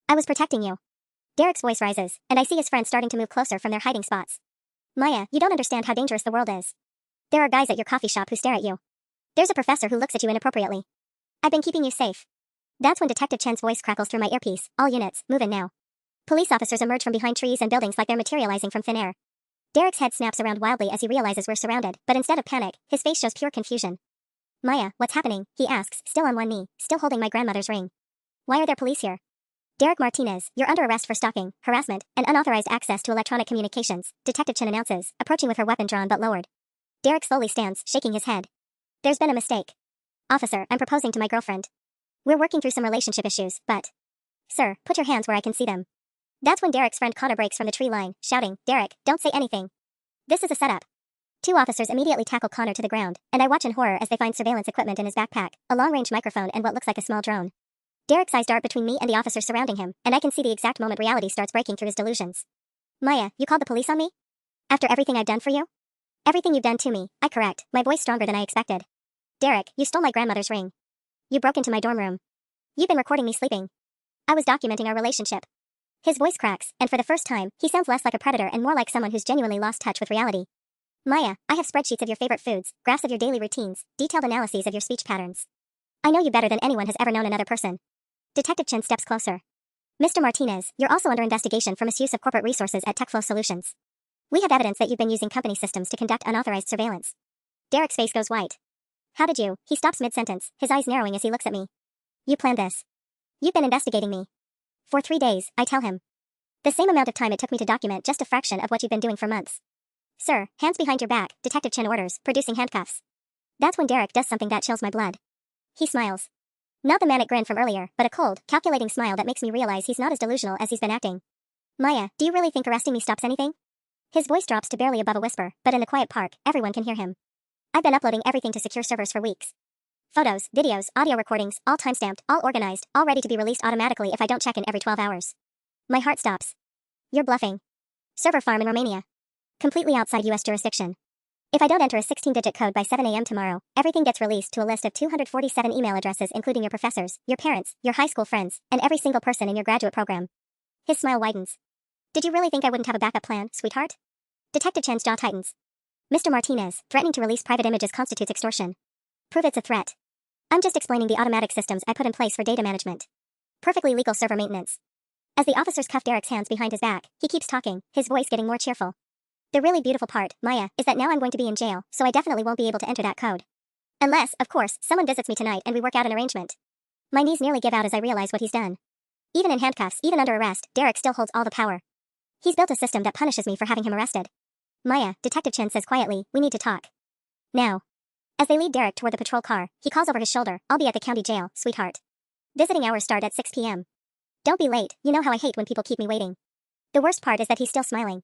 I was protecting you. Derek's voice rises, and I see his friends starting to move closer from their hiding spots. Maya, you don't understand how dangerous the world is. There are guys at your coffee shop who stare at you. There's a professor who looks at you inappropriately. I've been keeping you safe. That's when Detective Chen's voice crackles through my earpiece. All units, move in now. Police officers emerge from behind trees and buildings like they're materializing from thin air. Derek's head snaps around wildly as he realizes we're surrounded, but instead of panic, his face shows pure confusion. Maya, what's happening? He asks, still on one knee, still holding my grandmother's ring. Why are there police here? Derek Martinez, you're under arrest for stalking, harassment, and unauthorized access to electronic communications, Detective Chen announces, approaching with her weapon drawn but lowered. Derek slowly stands, shaking his head. There's been a mistake. Officer, I'm proposing to my girlfriend. We're working through some relationship issues, but... Sir, put your hands where I can see them. That's when Derek's friend Connor breaks from the tree line, shouting, Derek, don't say anything. This is a setup. 2 officers immediately tackle Connor to the ground, and I watch in horror as they find surveillance equipment in his backpack, a long-range microphone and what looks like a small drone. Derek's eyes dart between me and the officers surrounding him, and I can see the exact moment reality starts breaking through his delusions. Maya, you called the police on me? After everything I've done for you? Everything you've done to me, I correct, my voice stronger than I expected. Derek, you stole my grandmother's ring. You broke into my dorm room. You've been recording me sleeping. I was documenting our relationship. His voice cracks, and for the first time, he sounds less like a predator and more like someone who's genuinely lost touch with reality. Maya, I have spreadsheets of your favorite foods, graphs of your daily routines, detailed analyses of your speech patterns. I know you better than anyone has ever known another person. Detective Chen steps closer. Mr. Martinez, you're also under investigation for misuse of corporate resources at TechFlow Solutions. We have evidence that you've been using company systems to conduct unauthorized surveillance. Derek's face goes white. How did you? He stops mid-sentence, his eyes narrowing as he looks at me. You planned this. You've been investigating me. For 3 days, I tell him. The same amount of time it took me to document just a fraction of what you've been doing for months. Sir, hands behind your back, Detective Chen orders, producing handcuffs. That's when Derek does something that chills my blood. He smiles. Not the manic grin from earlier, but a cold, calculating smile that makes me realize he's not as delusional as he's been acting. Maya, do you really think arresting me stops anything? His voice drops to barely above a whisper, but in the quiet park, everyone can hear him. I've been uploading everything to secure servers for weeks. Photos, videos, audio recordings, all timestamped, all organized, all ready to be released automatically if I don't check in every 12 hours. My heart stops. You're bluffing. Server farm in Romania. Completely outside US jurisdiction. If I don't enter a 16-digit code by 7 a.m. tomorrow, everything gets released to a list of 247 email addresses including your professors, your parents, your high school friends, and every single person in your graduate program. His smile widens. Did you really think I wouldn't have a backup plan, sweetheart? Detective Chen's jaw tightens. Mr. Martinez, threatening to release private images constitutes extortion. Prove it's a threat. I'm just explaining the automatic systems I put in place for data management. Perfectly legal server maintenance. As the officers cuff Derek's hands behind his back, he keeps talking, his voice getting more cheerful. The really beautiful part, Maya, is that now I'm going to be in jail, so I definitely won't be able to enter that code. Unless, of course, someone visits me tonight and we work out an arrangement. My knees nearly give out as I realize what he's done. Even in handcuffs, even under arrest, Derek still holds all the power. He's built a system that punishes me for having him arrested. Maya, Detective Chen says quietly, we need to talk. Now. As they lead Derek toward the patrol car, he calls over his shoulder, I'll be at the county jail, sweetheart. Visiting hours start at 6 p.m. Don't be late, you know how I hate when people keep me waiting. The worst part is that he's still smiling.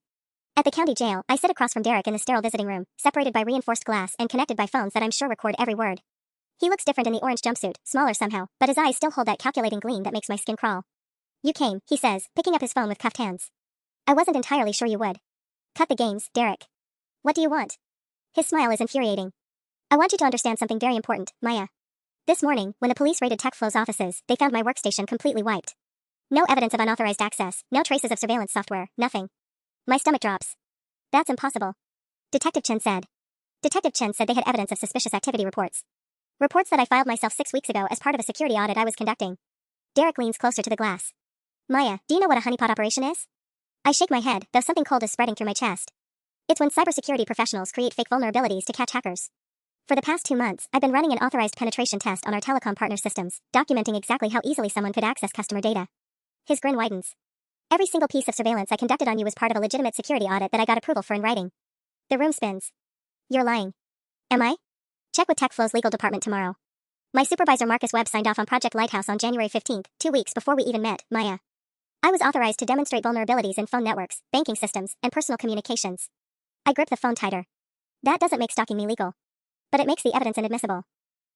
At the county jail, I sit across from Derek in the sterile visiting room, separated by reinforced glass and connected by phones that I'm sure record every word. He looks different in the orange jumpsuit, smaller somehow, but his eyes still hold that calculating gleam that makes my skin crawl. You came, he says, picking up his phone with cuffed hands. I wasn't entirely sure you would. Cut the games, Derek. What do you want? His smile is infuriating. I want you to understand something very important, Maya. This morning, when the police raided TechFlow's offices, they found my workstation completely wiped. No evidence of unauthorized access, no traces of surveillance software, nothing. My stomach drops. That's impossible. Detective Chen said. Detective Chen said they had evidence of suspicious activity reports. Reports that I filed myself 6 weeks ago as part of a security audit I was conducting. Derek leans closer to the glass. Maya, do you know what a honeypot operation is? I shake my head, though something cold is spreading through my chest. It's when cybersecurity professionals create fake vulnerabilities to catch hackers. For the past 2 months, I've been running an authorized penetration test on our telecom partner systems, documenting exactly how easily someone could access customer data. His grin widens. Every single piece of surveillance I conducted on you was part of a legitimate security audit that I got approval for in writing. The room spins. You're lying. Am I? Check with TechFlow's legal department tomorrow. My supervisor Marcus Webb signed off on Project Lighthouse on January 15th, 2 weeks before we even met, Maya. I was authorized to demonstrate vulnerabilities in phone networks, banking systems, and personal communications. I grip the phone tighter. That doesn't make stalking me legal. But it makes the evidence inadmissible.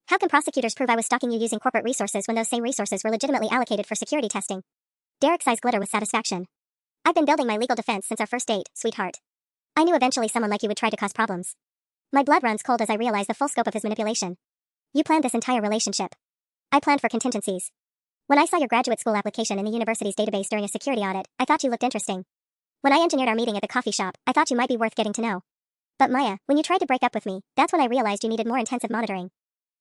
How can prosecutors prove I was stalking you using corporate resources when those same resources were legitimately allocated for security testing? Derek's eyes glitter with satisfaction. I've been building my legal defense since our first date, sweetheart. I knew eventually someone like you would try to cause problems. My blood runs cold as I realize the full scope of his manipulation. You planned this entire relationship. I planned for contingencies. When I saw your graduate school application in the university's database during a security audit, I thought you looked interesting. When I engineered our meeting at the coffee shop, I thought you might be worth getting to know. But Maya, when you tried to break up with me, that's when I realized you needed more intensive monitoring.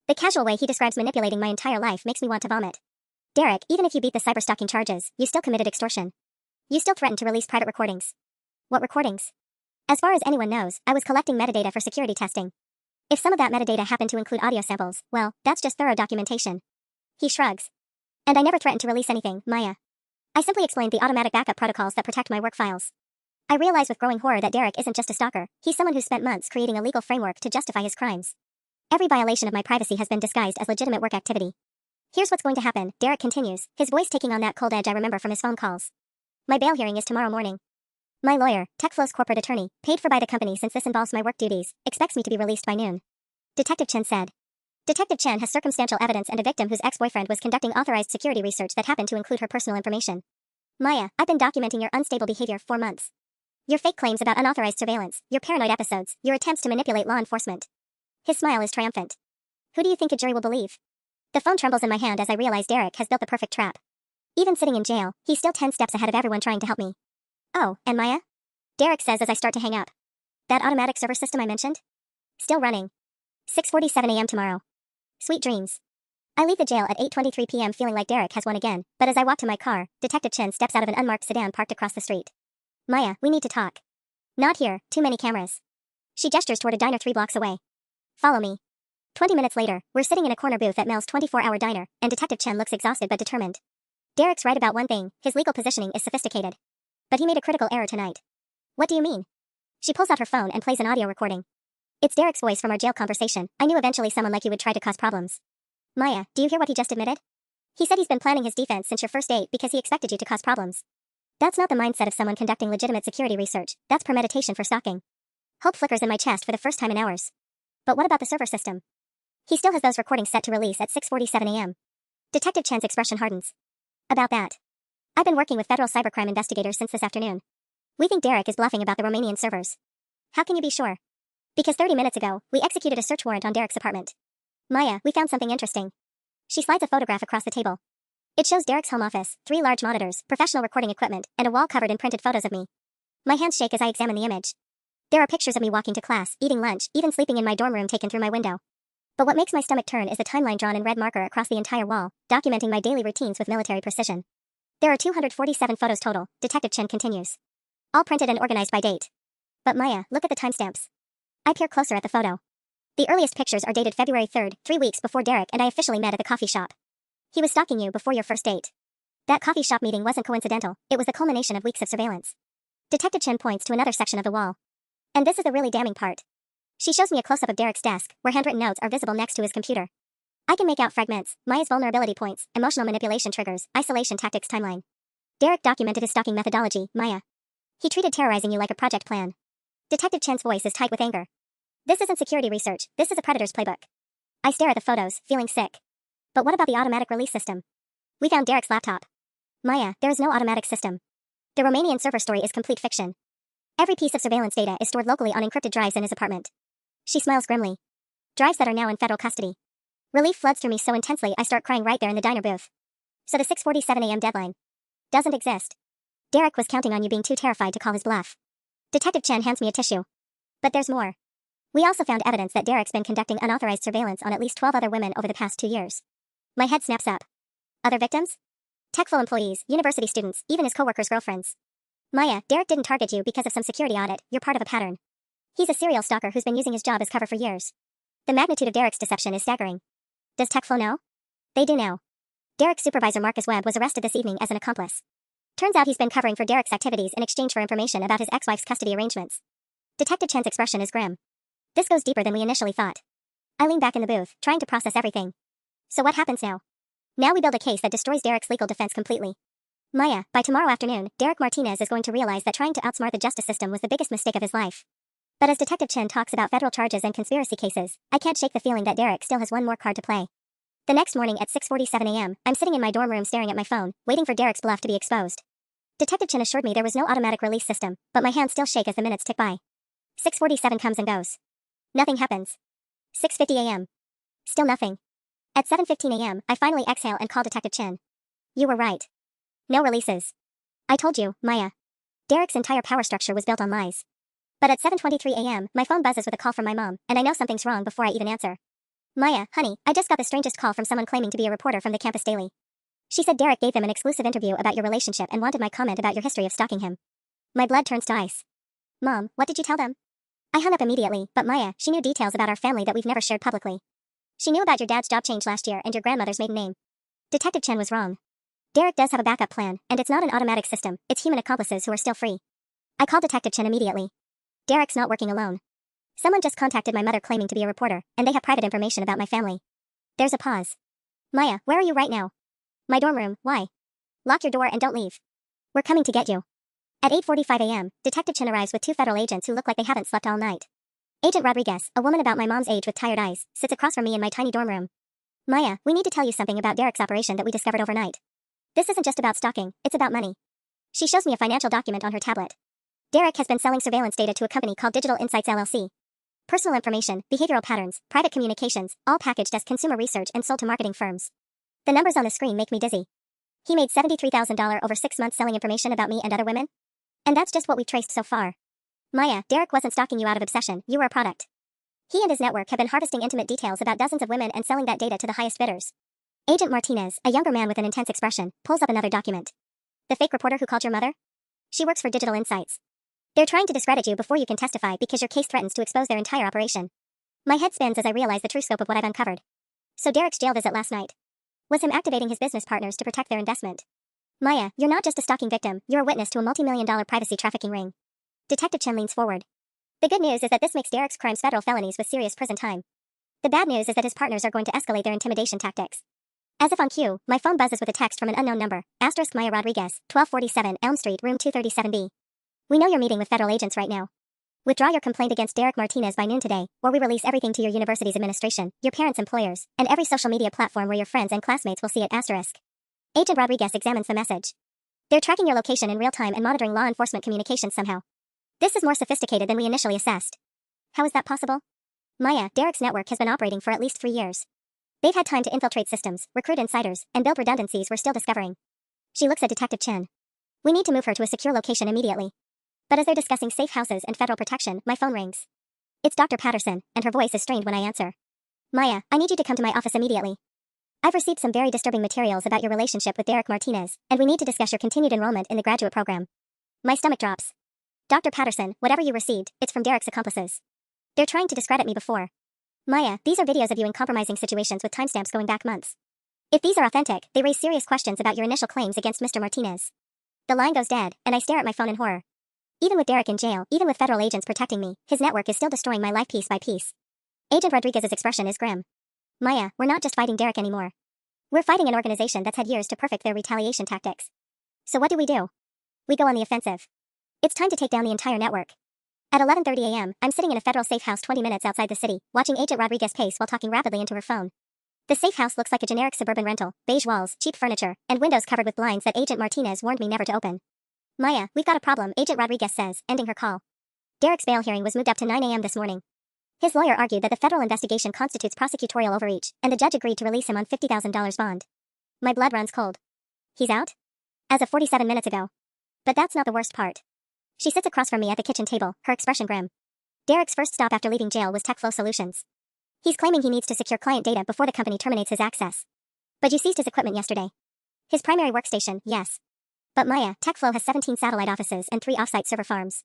The casual way he describes manipulating my entire life makes me want to vomit. Derek, even if you beat the cyberstalking charges, you still committed extortion. You still threatened to release private recordings. What recordings? As far as anyone knows, I was collecting metadata for security testing. If some of that metadata happened to include audio samples, well, that's just thorough documentation. He shrugs. And I never threatened to release anything, Maya. I simply explained the automatic backup protocols that protect my work files. I realize with growing horror that Derek isn't just a stalker, he's someone who spent months creating a legal framework to justify his crimes. Every violation of my privacy has been disguised as legitimate work activity. Here's what's going to happen, Derek continues, his voice taking on that cold edge I remember from his phone calls. My bail hearing is tomorrow morning. My lawyer, TechFlow's corporate attorney, paid for by the company since this involves my work duties, expects me to be released by noon. Detective Chen said. Detective Chen has circumstantial evidence and a victim whose ex-boyfriend was conducting authorized security research that happened to include her personal information. Maya, I've been documenting your unstable behavior for months. Your fake claims about unauthorized surveillance, your paranoid episodes, your attempts to manipulate law enforcement. His smile is triumphant. Who do you think a jury will believe? The phone trembles in my hand as I realize Derek has built the perfect trap. Even sitting in jail, he's still 10 steps ahead of everyone trying to help me. Oh, and Maya? Derek says as I start to hang up. That automatic server system I mentioned? Still running. 6:47 a.m. tomorrow. Sweet dreams. I leave the jail at 8:23 p.m. feeling like Derek has won again, but as I walk to my car, Detective Chen steps out of an unmarked sedan parked across the street. Maya, we need to talk. Not here, too many cameras. She gestures toward a diner 3 blocks away. Follow me. 20 minutes later, we're sitting in a corner booth at Mel's 24-hour diner, and Detective Chen looks exhausted but determined. Derek's right about one thing, his legal positioning is sophisticated. But he made a critical error tonight. What do you mean? She pulls out her phone and plays an audio recording. It's Derek's voice from our jail conversation. I knew eventually someone like you would try to cause problems. Maya, do you hear what he just admitted? He said he's been planning his defense since your first date because he expected you to cause problems. That's not the mindset of someone conducting legitimate security research. That's premeditation for stalking. Hope flickers in my chest for the first time in hours. But what about the server system? He still has those recordings set to release at 6:47 a.m. Detective Chan's expression hardens. About that. I've been working with federal cybercrime investigators since this afternoon. We think Derek is bluffing about the Romanian servers. How can you be sure? Because 30 minutes ago, we executed a search warrant on Derek's apartment. Maya, we found something interesting. She slides a photograph across the table. It shows Derek's home office, 3 large monitors, professional recording equipment, and a wall covered in printed photos of me. My hands shake as I examine the image. There are pictures of me walking to class, eating lunch, even sleeping in my dorm room taken through my window. But what makes my stomach turn is the timeline drawn in red marker across the entire wall, documenting my daily routines with military precision. There are 247 photos total, Detective Chen continues. All printed and organized by date. But Maya, look at the timestamps. I peer closer at the photo. The earliest pictures are dated February 3rd, 3 weeks before Derek and I officially met at the coffee shop. He was stalking you before your first date. That coffee shop meeting wasn't coincidental, it was the culmination of weeks of surveillance. Detective Chen points to another section of the wall. And this is the really damning part. She shows me a close-up of Derek's desk, where handwritten notes are visible next to his computer. I can make out fragments, Maya's vulnerability points, emotional manipulation triggers, isolation tactics timeline. Derek documented his stalking methodology, Maya. He treated terrorizing you like a project plan. Detective Chen's voice is tight with anger. This isn't security research, this is a predator's playbook. I stare at the photos, feeling sick. But what about the automatic release system? We found Derek's laptop. Maya, there is no automatic system. The Romanian server story is complete fiction. Every piece of surveillance data is stored locally on encrypted drives in his apartment. She smiles grimly. Drives that are now in federal custody. Relief floods through me so intensely I start crying right there in the diner booth. So the 6:47 a.m. deadline doesn't exist. Derek was counting on you being too terrified to call his bluff. Detective Chen hands me a tissue. But there's more. We also found evidence that Derek's been conducting unauthorized surveillance on at least 12 other women over the past 2 years. My head snaps up. Other victims? Techful employees, university students, even his coworkers' girlfriends. Maya, Derek didn't target you because of some security audit, you're part of a pattern. He's a serial stalker who's been using his job as cover for years. The magnitude of Derek's deception is staggering. Does Techflow know? They do know. Derek's supervisor Marcus Webb was arrested this evening as an accomplice. Turns out he's been covering for Derek's activities in exchange for information about his ex-wife's custody arrangements. Detective Chen's expression is grim. This goes deeper than we initially thought. I lean back in the booth, trying to process everything. So what happens now? Now we build a case that destroys Derek's legal defense completely. Maya, by tomorrow afternoon, Derek Martinez is going to realize that trying to outsmart the justice system was the biggest mistake of his life. But as Detective Chen talks about federal charges and conspiracy cases, I can't shake the feeling that Derek still has one more card to play. The next morning at 6:47 a.m., I'm sitting in my dorm room staring at my phone, waiting for Derek's bluff to be exposed. Detective Chen assured me there was no automatic release system, but my hands still shake as the minutes tick by. 6:47 comes and goes. Nothing happens. 6:50 a.m. Still nothing. At 7:15 a.m., I finally exhale and call Detective Chen. You were right. No releases. I told you, Maya. Derek's entire power structure was built on lies. But at 7:23 a.m., my phone buzzes with a call from my mom, and I know something's wrong before I even answer. Maya, honey, I just got the strangest call from someone claiming to be a reporter from the campus daily. She said Derek gave them an exclusive interview about your relationship and wanted my comment about your history of stalking him. My blood turns to ice. Mom, what did you tell them? I hung up immediately, but Maya, she knew details about our family that we've never shared publicly. She knew about your dad's job change last year and your grandmother's maiden name. Detective Chen was wrong. Derek does have a backup plan, and it's not an automatic system, it's human accomplices who are still free. I called Detective Chen immediately. Derek's not working alone. Someone just contacted my mother claiming to be a reporter, and they have private information about my family. There's a pause. Maya, where are you right now? My dorm room, why? Lock your door and don't leave. We're coming to get you. At 8:45 a.m., Detective Chen arrives with 2 federal agents who look like they haven't slept all night. Agent Rodriguez, a woman about my mom's age with tired eyes, sits across from me in my tiny dorm room. Maya, we need to tell you something about Derek's operation that we discovered overnight. This isn't just about stalking, it's about money. She shows me a financial document on her tablet. Derek has been selling surveillance data to a company called Digital Insights LLC. Personal information, behavioral patterns, private communications, all packaged as consumer research and sold to marketing firms. The numbers on the screen make me dizzy. He made $73,000 over 6 months selling information about me and other women? And that's just what we've traced so far. Maya, Derek wasn't stalking you out of obsession, you were a product. He and his network have been harvesting intimate details about dozens of women and selling that data to the highest bidders. Agent Martinez, a younger man with an intense expression, pulls up another document. The fake reporter who called your mother? She works for Digital Insights. They're trying to discredit you before you can testify because your case threatens to expose their entire operation. My head spins as I realize the true scope of what I've uncovered. So Derek's jail visit last night was him activating his business partners to protect their investment. Maya, you're not just a stalking victim, you're a witness to a multi-million-dollar privacy trafficking ring. Detective Chen leans forward. The good news is that this makes Derek's crimes federal felonies with serious prison time. The bad news is that his partners are going to escalate their intimidation tactics. As if on cue, my phone buzzes with a text from an unknown number, * Maya Rodriguez, 1247 Elm Street, room 237B. We know you're meeting with federal agents right now. Withdraw your complaint against Derek Martinez by noon today, or we release everything to your university's administration, your parents' employers, and every social media platform where your friends and classmates will see it. Agent Rodriguez examines the message. They're tracking your location in real time and monitoring law enforcement communications somehow. This is more sophisticated than we initially assessed. How is that possible? Maya, Derek's network has been operating for at least 3 years. They've had time to infiltrate systems, recruit insiders, and build redundancies we're still discovering. She looks at Detective Chen. We need to move her to a secure location immediately. But as they're discussing safe houses and federal protection, my phone rings. It's Dr. Patterson, and her voice is strained when I answer. Maya, I need you to come to my office immediately. I've received some very disturbing materials about your relationship with Derek Martinez, and we need to discuss your continued enrollment in the graduate program. My stomach drops. Dr. Patterson, whatever you received, it's from Derek's accomplices. They're trying to discredit me before. Maya, these are videos of you in compromising situations with timestamps going back months. If these are authentic, they raise serious questions about your initial claims against Mr. Martinez. The line goes dead, and I stare at my phone in horror. Even with Derek in jail, even with federal agents protecting me, his network is still destroying my life piece by piece. Agent Rodriguez's expression is grim. Maya, we're not just fighting Derek anymore. We're fighting an organization that's had years to perfect their retaliation tactics. So what do? We go on the offensive. It's time to take down the entire network. At 11:30 a.m., I'm sitting in a federal safe house 20 minutes outside the city, watching Agent Rodriguez pace while talking rapidly into her phone. The safe house looks like a generic suburban rental, beige walls, cheap furniture, and windows covered with blinds that Agent Martinez warned me never to open. Maya, we've got a problem, Agent Rodriguez says, ending her call. Derek's bail hearing was moved up to 9 a.m. this morning. His lawyer argued that the federal investigation constitutes prosecutorial overreach, and the judge agreed to release him on $50,000 bond. My blood runs cold. He's out? As of 47 minutes ago. But that's not the worst part. She sits across from me at the kitchen table, her expression grim. Derek's first stop after leaving jail was TechFlow Solutions. He's claiming he needs to secure client data before the company terminates his access. But you seized his equipment yesterday. His primary workstation, yes. But Maya, TechFlow has 17 satellite offices and 3 offsite server farms.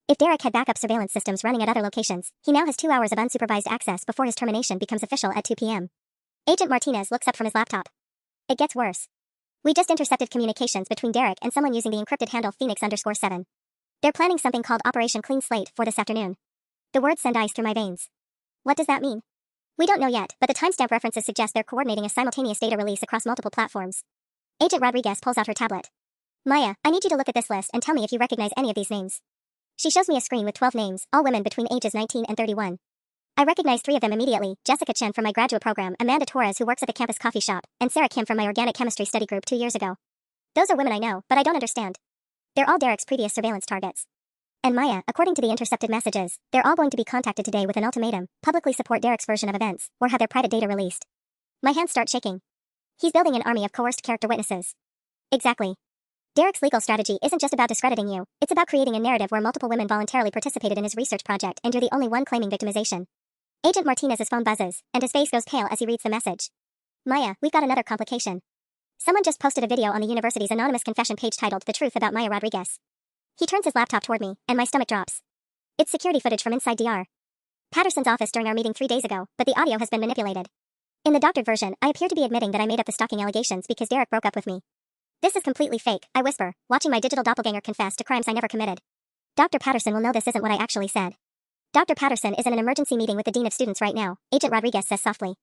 If Derek had backup surveillance systems running at other locations, he now has 2 hours of unsupervised access before his termination becomes official at 2 p.m. Agent Martinez looks up from his laptop. It gets worse. We just intercepted communications between Derek and someone using the encrypted handle Phoenix_7. They're planning something called Operation Clean Slate for this afternoon. The words send ice through my veins. What does that mean? We don't know yet, but the timestamp references suggest they're coordinating a simultaneous data release across multiple platforms. Agent Rodriguez pulls out her tablet. Maya, I need you to look at this list and tell me if you recognize any of these names. She shows me a screen with 12 names, all women between ages 19 and 31. I recognize 3 of them immediately, Jessica Chen from my graduate program, Amanda Torres who works at the campus coffee shop, and Sarah Kim from my organic chemistry study group 2 years ago. Those are women I know, but I don't understand. They're all Derek's previous surveillance targets. And Maya, according to the intercepted messages, they're all going to be contacted today with an ultimatum, publicly support Derek's version of events, or have their private data released. My hands start shaking. He's building an army of coerced character witnesses. Exactly. Derek's legal strategy isn't just about discrediting you, it's about creating a narrative where multiple women voluntarily participated in his research project and you're the only one claiming victimization. Agent Martinez's phone buzzes, and his face goes pale as he reads the message. Maya, we've got another complication. Someone just posted a video on the university's anonymous confession page titled The Truth About Maya Rodriguez. He turns his laptop toward me, and my stomach drops. It's security footage from inside Dr. Patterson's office during our meeting 3 days ago, but the audio has been manipulated. In the doctored version, I appear to be admitting that I made up the stalking allegations because Derek broke up with me. This is completely fake, I whisper, watching my digital doppelganger confess to crimes I never committed. Dr. Patterson will know this isn't what I actually said. Dr. Patterson is in an emergency meeting with the dean of students right now, Agent Rodriguez says softly.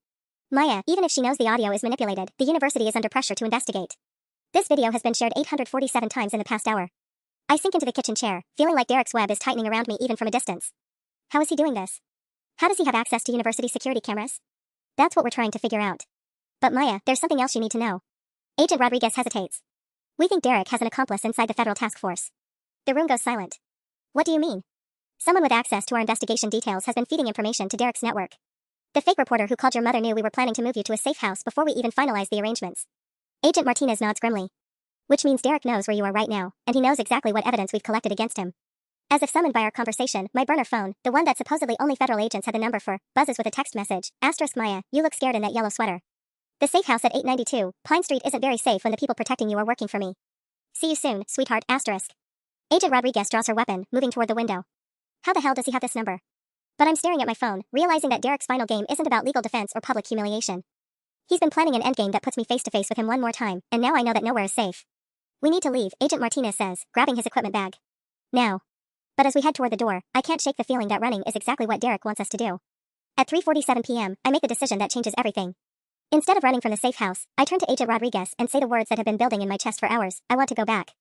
Maya, even if she knows the audio is manipulated, the university is under pressure to investigate. This video has been shared 847 times in the past hour. I sink into the kitchen chair, feeling like Derek's web is tightening around me even from a distance. How is he doing this? How does he have access to university security cameras? That's what we're trying to figure out. But Maya, there's something else you need to know. Agent Rodriguez hesitates. We think Derek has an accomplice inside the federal task force. The room goes silent. What do you mean? Someone with access to our investigation details has been feeding information to Derek's network. The fake reporter who called your mother knew we were planning to move you to a safe house before we even finalized the arrangements. Agent Martinez nods grimly. Which means Derek knows where you are right now, and he knows exactly what evidence we've collected against him. As if summoned by our conversation, my burner phone, the one that supposedly only federal agents had the number for, buzzes with a text message, * Maya, you look scared in that yellow sweater. The safe house at 892 Pine Street isn't very safe when the people protecting you are working for me. See you soon, sweetheart, *. Agent Rodriguez draws her weapon, moving toward the window. How the hell does he have this number? But I'm staring at my phone, realizing that Derek's final game isn't about legal defense or public humiliation. He's been planning an endgame that puts me face to face with him one more time, and now I know that nowhere is safe. We need to leave, Agent Martinez says, grabbing his equipment bag. Now. But as we head toward the door, I can't shake the feeling that running is exactly what Derek wants us to do. At 3:47 p.m., I make the decision that changes everything. Instead of running from the safe house, I turn to Agent Rodriguez and say the words that have been building in my chest for hours. I want to go back.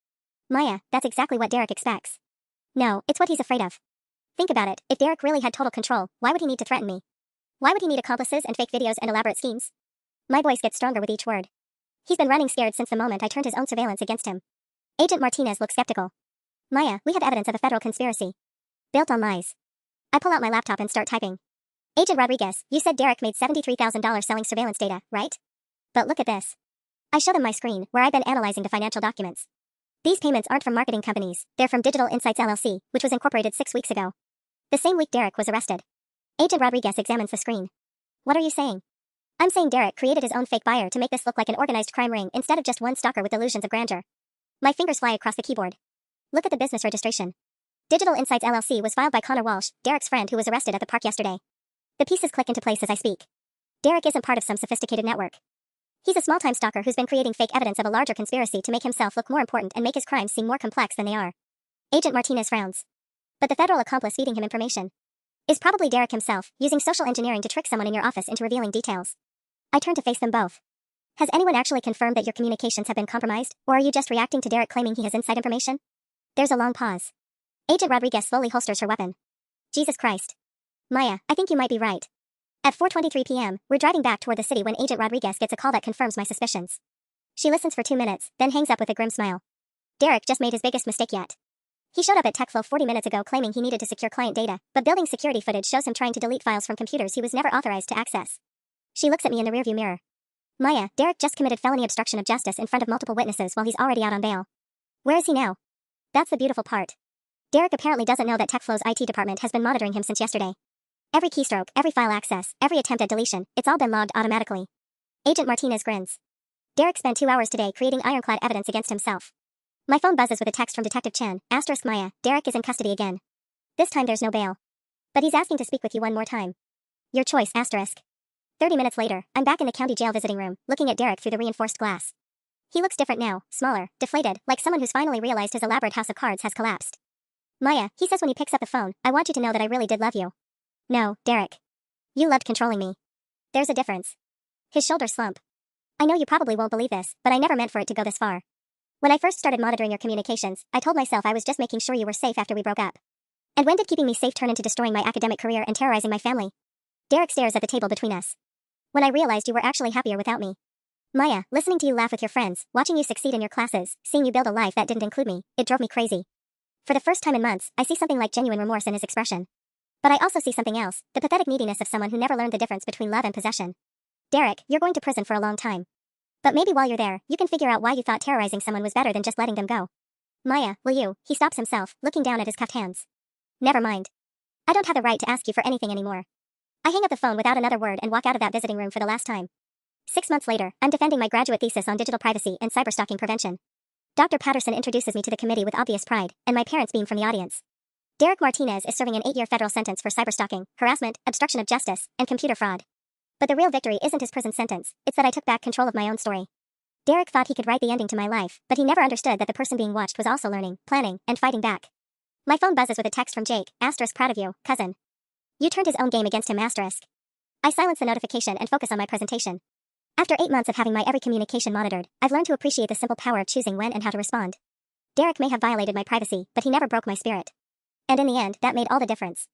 Maya, that's exactly what Derek expects. No, it's what he's afraid of. Think about it, if Derek really had total control, why would he need to threaten me? Why would he need accomplices and fake videos and elaborate schemes? My voice gets stronger with each word. He's been running scared since the moment I turned his own surveillance against him. Agent Martinez looks skeptical. Maya, we have evidence of a federal conspiracy. Built on lies. I pull out my laptop and start typing. Agent Rodriguez, you said Derek made $73,000 selling surveillance data, right? But look at this. I show them my screen, where I've been analyzing the financial documents. These payments aren't from marketing companies, they're from Digital Insights LLC, which was incorporated 6 weeks ago. The same week Derek was arrested. Agent Rodriguez examines the screen. What are you saying? I'm saying Derek created his own fake buyer to make this look like an organized crime ring instead of just one stalker with delusions of grandeur. My fingers fly across the keyboard. Look at the business registration. Digital Insights LLC was filed by Connor Walsh, Derek's friend who was arrested at the park yesterday. The pieces click into place as I speak. Derek isn't part of some sophisticated network. He's a small-time stalker who's been creating fake evidence of a larger conspiracy to make himself look more important and make his crimes seem more complex than they are. Agent Martinez frowns. But the federal accomplice feeding him information is probably Derek himself, using social engineering to trick someone in your office into revealing details. I turn to face them both. Has anyone actually confirmed that your communications have been compromised, or are you just reacting to Derek claiming he has inside information? There's a long pause. Agent Rodriguez slowly holsters her weapon. Jesus Christ. Maya, I think you might be right. At 4:23 p.m., we're driving back toward the city when Agent Rodriguez gets a call that confirms my suspicions. She listens for 2 minutes, then hangs up with a grim smile. Derek just made his biggest mistake yet. He showed up at TechFlow 40 minutes ago claiming he needed to secure client data, but building security footage shows him trying to delete files from computers he was never authorized to access. She looks at me in the rearview mirror. Maya, Derek just committed felony obstruction of justice in front of multiple witnesses while he's already out on bail. Where is he now? That's the beautiful part. Derek apparently doesn't know that TechFlow's IT department has been monitoring him since yesterday. Every keystroke, every file access, every attempt at deletion, it's all been logged automatically. Agent Martinez grins. Derek spent 2 hours today creating ironclad evidence against himself. My phone buzzes with a text from Detective Chen, * Maya, Derek is in custody again. This time there's no bail. But he's asking to speak with you one more time. Your choice, *. 30 minutes later, I'm back in the county jail visiting room, looking at Derek through the reinforced glass. He looks different now, smaller, deflated, like someone who's finally realized his elaborate house of cards has collapsed. Maya, he says when he picks up the phone, I want you to know that I really did love you. No, Derek. You loved controlling me. There's a difference. His shoulders slump. I know you probably won't believe this, but I never meant for it to go this far. When I first started monitoring your communications, I told myself I was just making sure you were safe after we broke up. And when did keeping me safe turn into destroying my academic career and terrorizing my family? Derek stares at the table between us. When I realized you were actually happier without me. Maya, listening to you laugh with your friends, watching you succeed in your classes, seeing you build a life that didn't include me, it drove me crazy. For the first time in months, I see something like genuine remorse in his expression. But I also see something else, the pathetic neediness of someone who never learned the difference between love and possession. Derek, you're going to prison for a long time. But maybe while you're there, you can figure out why you thought terrorizing someone was better than just letting them go. Maya, will you? He stops himself, looking down at his cuffed hands. Never mind. I don't have the right to ask you for anything anymore. I hang up the phone without another word and walk out of that visiting room for the last time. 6 months later, I'm defending my graduate thesis on digital privacy and cyberstalking prevention. Dr. Patterson introduces me to the committee with obvious pride, and my parents beam from the audience. Derek Martinez is serving an 8-year federal sentence for cyberstalking, harassment, obstruction of justice, and computer fraud. But the real victory isn't his prison sentence, it's that I took back control of my own story. Derek thought he could write the ending to my life, but he never understood that the person being watched was also learning, planning, and fighting back. My phone buzzes with a text from Jake, * proud of you, cousin. You turned his own game against him, *. I silence the notification and focus on my presentation. After 8 months of having my every communication monitored, I've learned to appreciate the simple power of choosing when and how to respond. Derek may have violated my privacy, but he never broke my spirit. And in the end, that made all the difference.